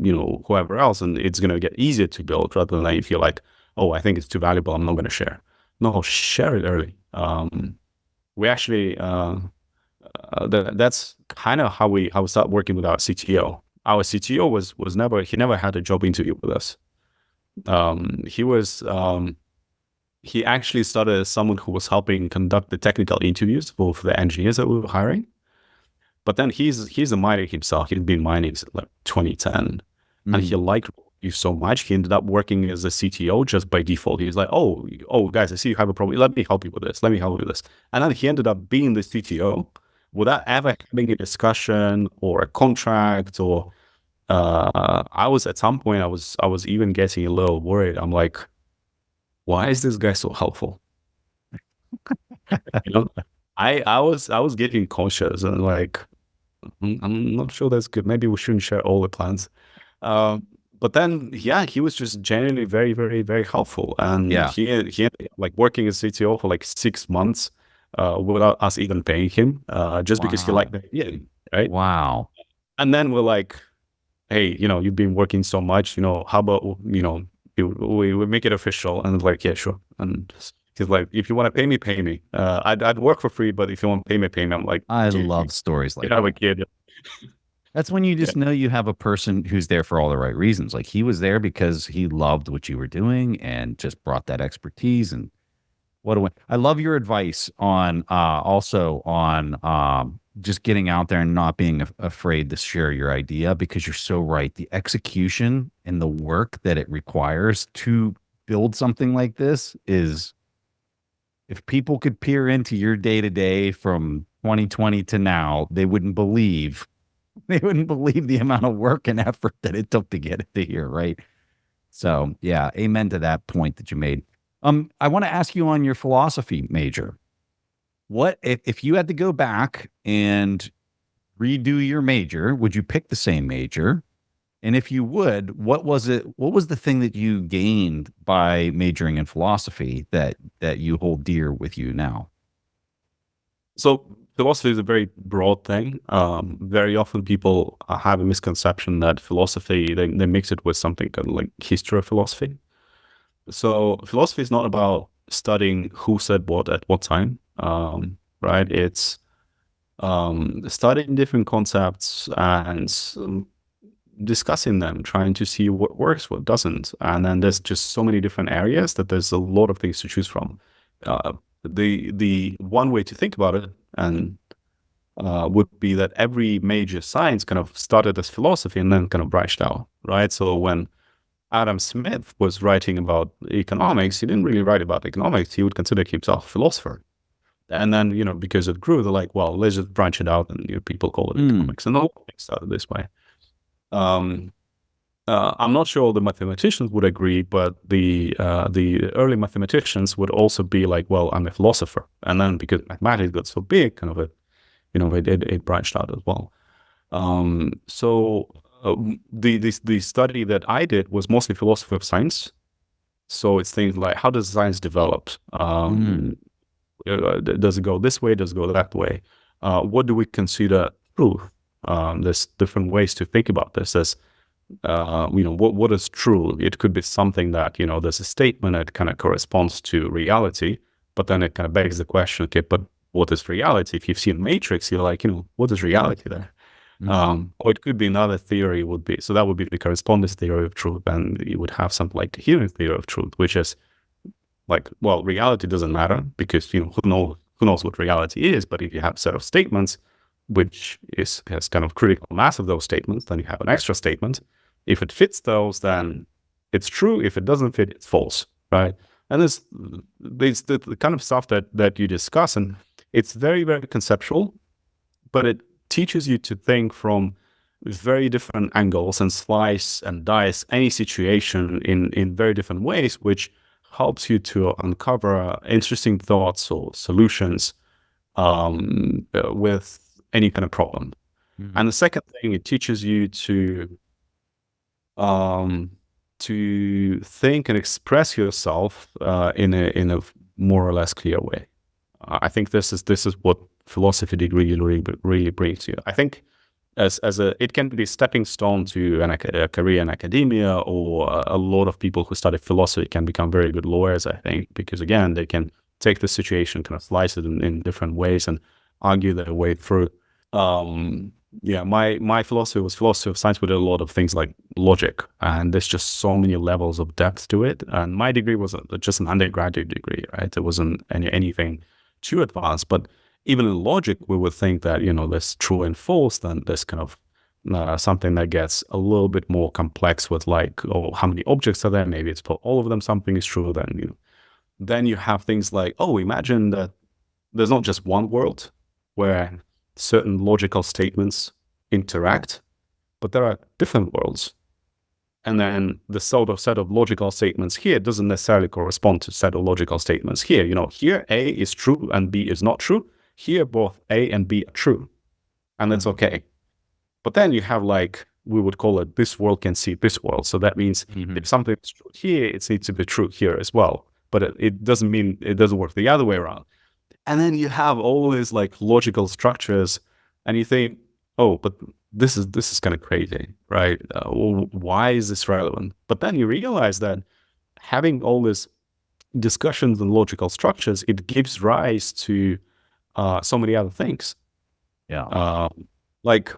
whoever else, and it's going to get easier to build rather than if you're like, oh, I think it's too valuable, I'm not going to share. No, share it early. We actually that's kind of how we start working with our CTO. Our CTO was never had a job interview with us. He actually started as someone who was helping conduct the technical interviews for the engineers that we were hiring. But then he's a miner himself. He's been mining since like 2010, and he liked you so much. He ended up working as a CTO just by default. He was like, oh guys, I see you have a problem. Let me help you with this. Let me help you with this. And then he ended up being the CTO without ever having a discussion or a contract. Or I was at some point I was even getting a little worried. I'm like, why is this guy so helpful? I was getting cautious and like, I'm not sure that's good. Maybe we shouldn't share all the plans. But then, he was just genuinely very, very, very helpful. And he ended up like working as CTO for like 6 months without us even paying him, just because he liked the idea, right? Wow. And then we're like, hey, you've been working so much, how about, we make it official. And like, yeah, sure. And he's like, if you want to pay me, pay me. I'd work for free, but if you want to pay me, pay me. I'm like, I dude, love stories like you have that. a kid. That's when you just know you have a person who's there for all the right reasons. Like he was there because he loved what you were doing and just brought that expertise. And what a win. I love your advice on also on just getting out there and not being afraid to share your idea, because you're so right. The execution and the work that it requires to build something like this is, if people could peer into your day to day from 2020 to now, they wouldn't believe the amount of work and effort that it took to get it to here, right? So yeah, amen to that point that you made. I want to ask you on your philosophy major. What if you had to go back and redo your major, would you pick the same major? And if you would, what was the thing that you gained by majoring in philosophy that you hold dear with you now? So philosophy is a very broad thing. Very often people have a misconception that philosophy, they mix it with something kind of like history of philosophy. So philosophy is not about studying who said what at what time, right? It's studying different concepts and discussing them, trying to see what works, what doesn't. And then there's just so many different areas that there's a lot of things to choose from. The one way to think about it and would be that every major science kind of started as philosophy and then kind of branched out, right? So when Adam Smith was writing about economics, he didn't really write about economics. He would consider himself a philosopher. And then, because it grew, they're like, well, let's just branch it out, and people call it economics. And the whole thing started this way. I'm not sure all the mathematicians would agree, but the early mathematicians would also be like, well, I'm a philosopher. And then because mathematics got so big, kind of it branched out as well. So the study that I did was mostly philosophy of science. So it's things like, how does science develop? Does it go this way? Does it go that way? What do we consider truth? There's different ways to think about this. As what is true? It could be something that there's a statement that kind of corresponds to reality, but then it kind of begs the question, okay, but what is reality? If you've seen Matrix, you're like, what is reality there? Or it could be another theory would be, so that would be the correspondence theory of truth, and you would have something like the healing theory of truth, which is like, well, reality doesn't matter because who knows what reality is, but if you have a set of statements which has kind of critical mass of those statements, then you have an extra statement. If it fits those, then it's true. If it doesn't fit, it's false, right? And there's the kind of stuff that you discuss, and it's very, very conceptual, but it teaches you to think from very different angles and slice and dice any situation in very different ways, which helps you to uncover interesting thoughts or solutions with any kind of problem. And the second thing, it teaches you to think and express yourself in a more or less clear way. I think this is what philosophy degree really brings you. I think it can be a stepping stone to a career in academia, or a lot of people who study philosophy can become very good lawyers, I think, because again, they can take the situation, kind of slice it in different ways and argue their way through. My philosophy was philosophy of science with a lot of things like logic, and there's just so many levels of depth to it. And my degree was just an undergraduate degree, right? It wasn't anything too advanced, but even in logic, we would think that, there's true and false, then there's kind of something that gets a little bit more complex with like, how many objects are there? Maybe it's for all of them something is true. Then you have things like, imagine that there's not just one world where certain logical statements interact, but there are different worlds. And then the set of logical statements here doesn't necessarily correspond to set of logical statements here. Here A is true and B is not true. Here both A and B are true, and that's okay. But then you have like, we would call it, this world can see this world. So that means if something is true here, it needs to be true here as well. But it doesn't mean it doesn't work the other way around. And then you have all these like logical structures, and you think, but this is kind of crazy, right? Why is this relevant? But then you realize that having all these discussions and logical structures, it gives rise to so many other things. Yeah. Like,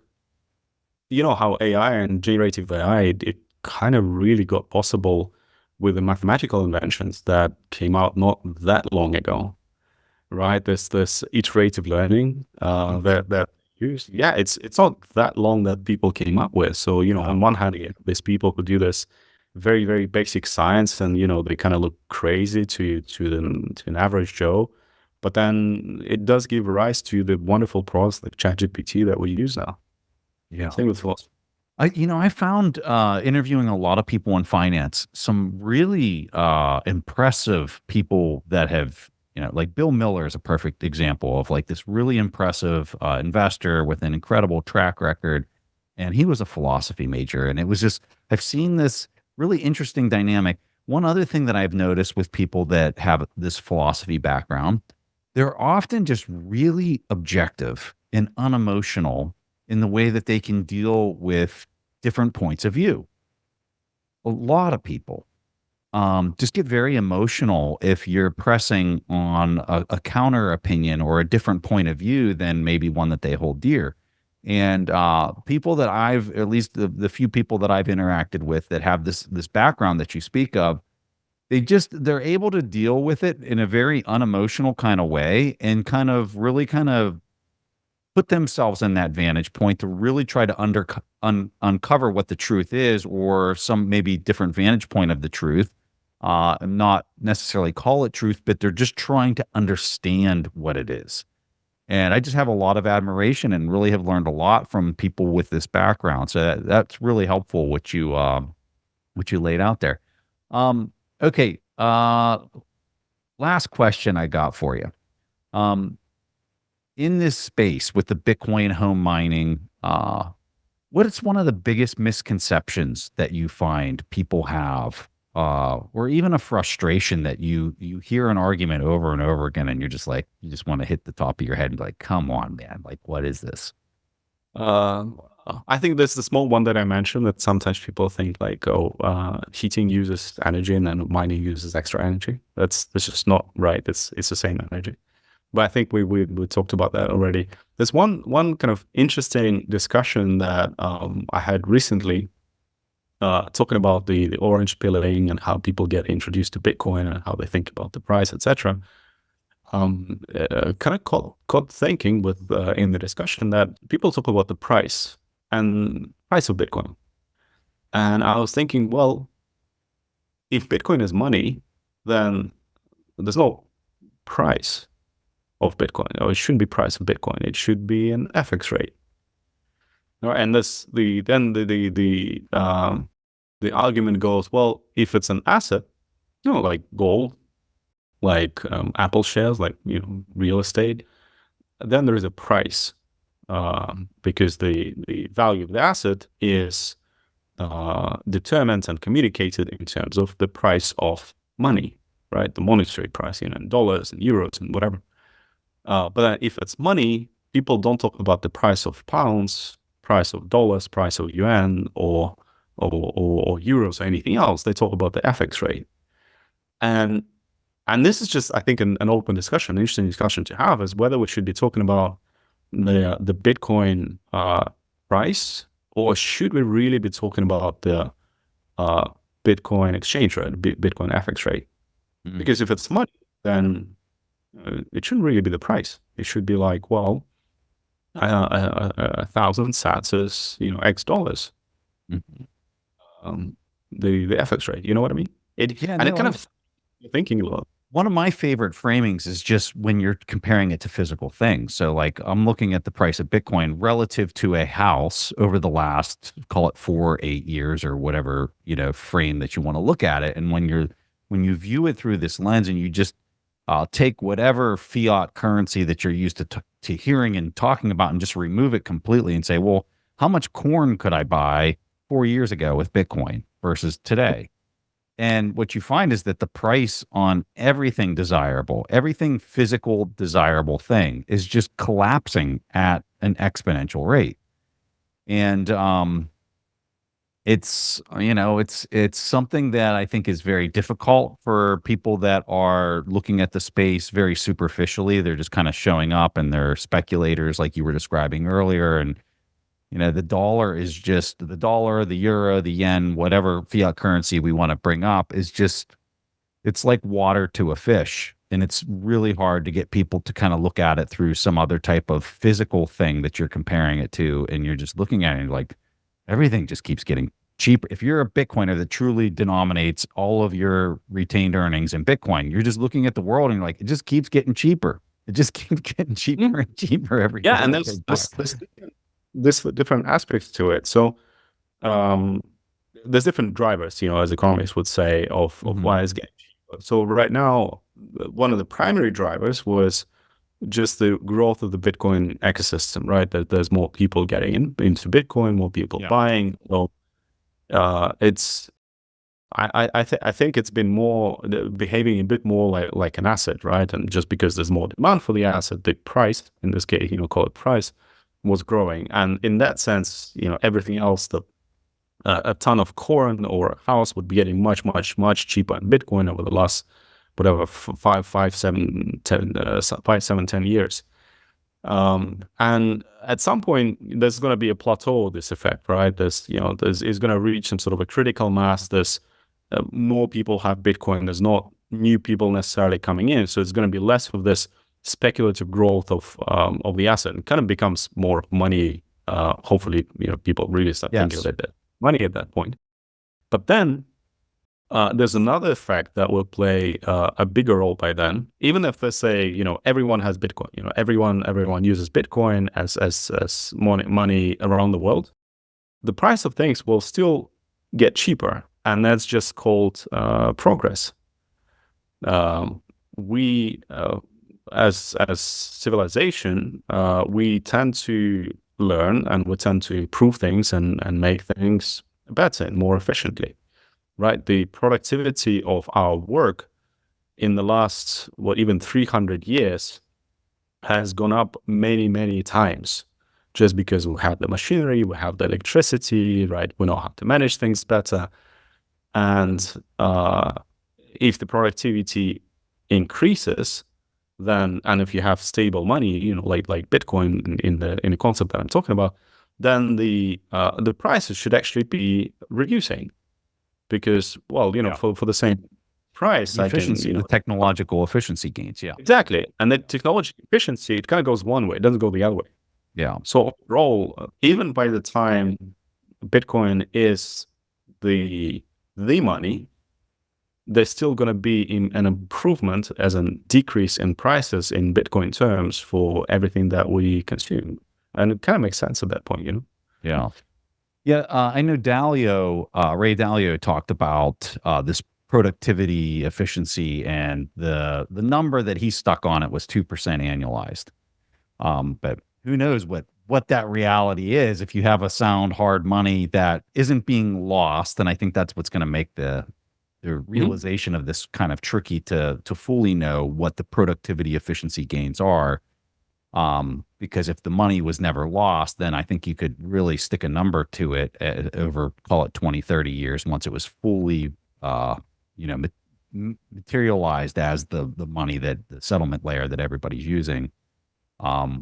how AI and generative AI, it kind of really got possible with the mathematical inventions that came out not that long ago, right? This iterative learning that used, it's not that long that people came up with. So, on one hand, there's people who do this very, very basic science, and they kind of look crazy to an average Joe. But then it does give rise to the wonderful products like ChatGPT that we use now. Yeah. Same with philosophy. I found interviewing a lot of people in finance, some really impressive people that have, like Bill Miller is a perfect example of like this really impressive investor with an incredible track record. And he was a philosophy major. And it was just, I've seen this really interesting dynamic. One other thing that I've noticed with people that have this philosophy background, they're often just really objective and unemotional in the way that they can deal with different points of view. A lot of people just get very emotional if you're pressing on a counter opinion or a different point of view than maybe one that they hold dear. And people that at least the few people that I've interacted with that have this background that you speak of, they're able to deal with it in a very unemotional kind of way and really put themselves in that vantage point to really try to uncover what the truth is, or some maybe different vantage point of the truth, and not necessarily call it truth, but they're just trying to understand what it is. And I just have a lot of admiration and really have learned a lot from people with this background. So that's really helpful what you laid out there. Okay. Last question I got for you. In this space with the Bitcoin home mining, what is one of the biggest misconceptions that you find people have, or even a frustration that you hear an argument over and over again, and you're just like, you just want to hit the top of your head and be like, come on, man, like, what is this? I think there's the small one that I mentioned, that sometimes people think like, heating uses energy and then mining uses extra energy. That's just not right. It's the same energy. But I think we talked about that already. There's one kind of interesting discussion that I had recently, talking about the orange pilling and how people get introduced to Bitcoin and how they think about the price, etc. Kind of caught thinking with in the discussion that people talk about the price of Bitcoin, and I was thinking, well, if Bitcoin is money, then there's no price of Bitcoin, or it shouldn't be price of Bitcoin. It should be an FX rate. And the argument goes, well, if it's an asset, like gold, like Apple shares, like real estate, then there is a price, because the value of the asset is determined and communicated in terms of the price of money, right? The monetary price, in dollars and euros and whatever. But if it's money, people don't talk about the price of pounds, price of dollars, price of yuan, or euros or anything else. They talk about the FX rate. And this is just, I think, an open discussion, an interesting discussion to have, is whether we should be talking about the Bitcoin price, or should we really be talking about the Bitcoin exchange rate, Bitcoin FX rate? Mm-hmm. Because if it's money, then it shouldn't really be the price. It should be like, well, 1,000 sats is X dollars. Mm-hmm. The FX rate, you know what I mean? It kind of thinking a lot. One of my favorite framings is just when you're comparing it to physical things. So like I'm looking at the price of Bitcoin relative to a house over the last, call it 4 or 8 years or whatever, frame that you want to look at it. And when you view it through this lens and you just take whatever fiat currency that you're used to hearing and talking about and just remove it completely and say, well, how much corn could I buy 4 years ago with Bitcoin versus today? And what you find is that the price on everything desirable, everything physical desirable thing is just collapsing at an exponential rate. And it's, it's something that I think is very difficult for people that are looking at the space very superficially. They're just kind of showing up and they're speculators like you were describing earlier. And, the dollar is just the dollar, the euro, the yen, whatever fiat currency we want to bring up is just, it's like water to a fish. And it's really hard to get people to kind of look at it through some other type of physical thing that you're comparing it to. And you're just looking at it and you're like, everything just keeps getting cheaper. If you're a Bitcoiner that truly denominates all of your retained earnings in Bitcoin, you're just looking at the world and you're like, it just keeps getting cheaper. It just keeps getting cheaper and cheaper every year. Yeah, and there's different aspects to it. So there's different drivers, as economists would say, of why it's getting cheaper. So right now, one of the primary drivers was just the growth of the Bitcoin ecosystem, right? That there's more people getting into Bitcoin, more people buying. So it's I think it's been more behaving a bit more like an asset, right? And just because there's more demand for the asset, the price, in this case, call it price, was growing. And in that sense, everything else, a ton of corn or a house would be getting much, much, much cheaper in Bitcoin over the last, whatever, 10 years. And at some point, there's going to be a plateau of this effect, right? It's going to reach some sort of a critical mass. There's more people have Bitcoin. There's not new people necessarily coming in. So it's going to be less of this speculative growth of the asset. It kind of becomes more money. Hopefully, people really start thinking about that money at that point. But then there's another effect that will play a bigger role by then. Even if they say, everyone has Bitcoin, everyone uses Bitcoin as money around the world, the price of things will still get cheaper, and that's just called progress. We as civilization, we tend to learn and we tend to improve things and make things better and more efficiently. Right, the productivity of our work in the last, even 300 years has gone up many, many times, just because we have the machinery, we have the electricity, right? We know how to manage things better. And if the productivity increases, then, and if you have stable money, like Bitcoin in the concept that I'm talking about, then the prices should actually be reducing. Because, for the same price, the efficiency, the technological efficiency gains, exactly. And the technology efficiency, it kind of goes one way, it doesn't go the other way. Yeah. So overall, even by the time Bitcoin is the money, there's still going to be an improvement as a decrease in prices in Bitcoin terms for everything that we consume, and it kind of makes sense at that point, Yeah. Yeah, I know Ray Dalio talked about this productivity efficiency, and the number that he stuck on it was 2% annualized. But who knows what that reality is if you have a sound hard money that isn't being lost. And I think that's what's going to make the realization of this kind of tricky to fully know what the productivity efficiency gains are. Because if the money was never lost, then I think you could really stick a number to it over, call it 20, 30 years, once it was fully, materialized as the money, that the settlement layer that everybody's using.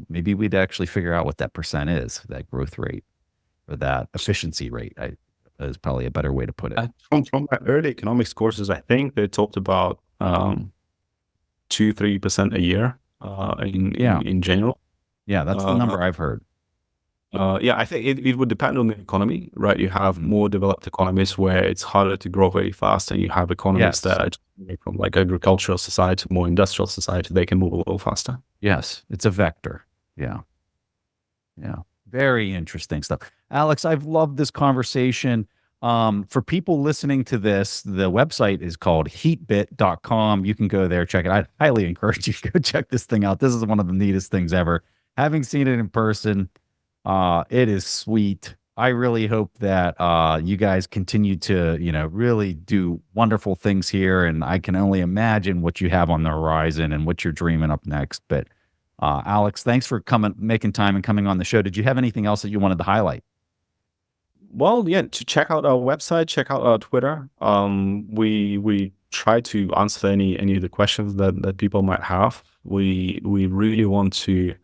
Maybe we'd actually figure out what that percent is, that growth rate, or that efficiency rate. Is probably a better way to put it. From my early economics courses, I think they talked about 2-3% a year. In general. Yeah, that's the number I've heard. I think it would depend on the economy, right? You have more developed economies where it's harder to grow very fast, and you have economies that are from like agricultural society to more industrial society, they can move a little faster. Yes, it's a vector. Yeah. Very interesting stuff. Alex, I've loved this conversation. For people listening to this, the website is called heatbit.com. You can go there, check it. I'd highly encourage you to go check this thing out. This is one of the neatest things ever. Having seen it in person, it is sweet. I really hope that you guys continue to, really do wonderful things here. And I can only imagine what you have on the horizon and what you're dreaming up next. But Alex, thanks for making time and coming on the show. Did you have anything else that you wanted to highlight? Well, yeah, to check out our website, check out our Twitter. We try to answer any of the questions that people might have. We really want to.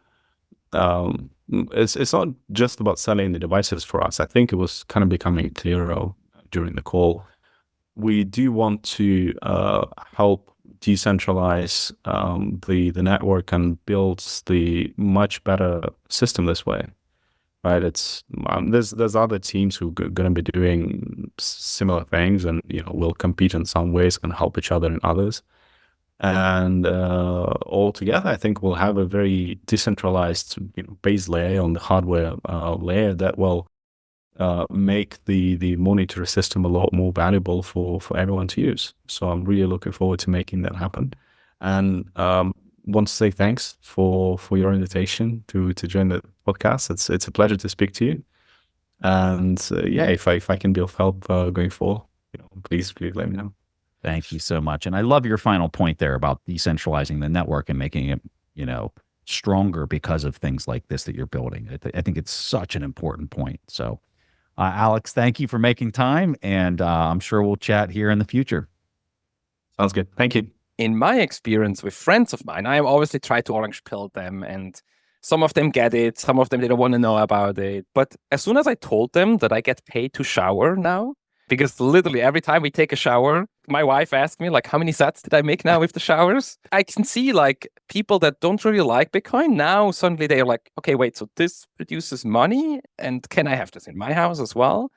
It's not just about selling the devices for us. I think it was kind of becoming clearer during the call. We do want to help decentralize the network and build the much better system this way. Right, it's there's other teams who are going to be doing similar things, and will compete in some ways and help each other in others. And all together, I think we'll have a very decentralized base layer on the hardware layer that will make the monetary system a lot more valuable for everyone to use. So I'm really looking forward to making that happen. And want to say thanks for your invitation to join the podcast. It's a pleasure to speak to you. And yeah, if I can be of help going forward, please let me know. Thank you so much. And I love your final point there about decentralizing the network and making it, stronger because of things like this that you're building. I think it's such an important point. So, Alex, thank you for making time, and I'm sure we'll chat here in the future. Sounds good. Thank you. In my experience with friends of mine, I obviously try to orange pill them, and some of them get it, some of them they don't want to know about it. But as soon as I told them that I get paid to shower now, because literally every time we take a shower, my wife asks me, like, how many sats did I make now with the showers? I can see, like, people that don't really like Bitcoin, now suddenly they're like, okay, wait, so this produces money, and can I have this in my house as well?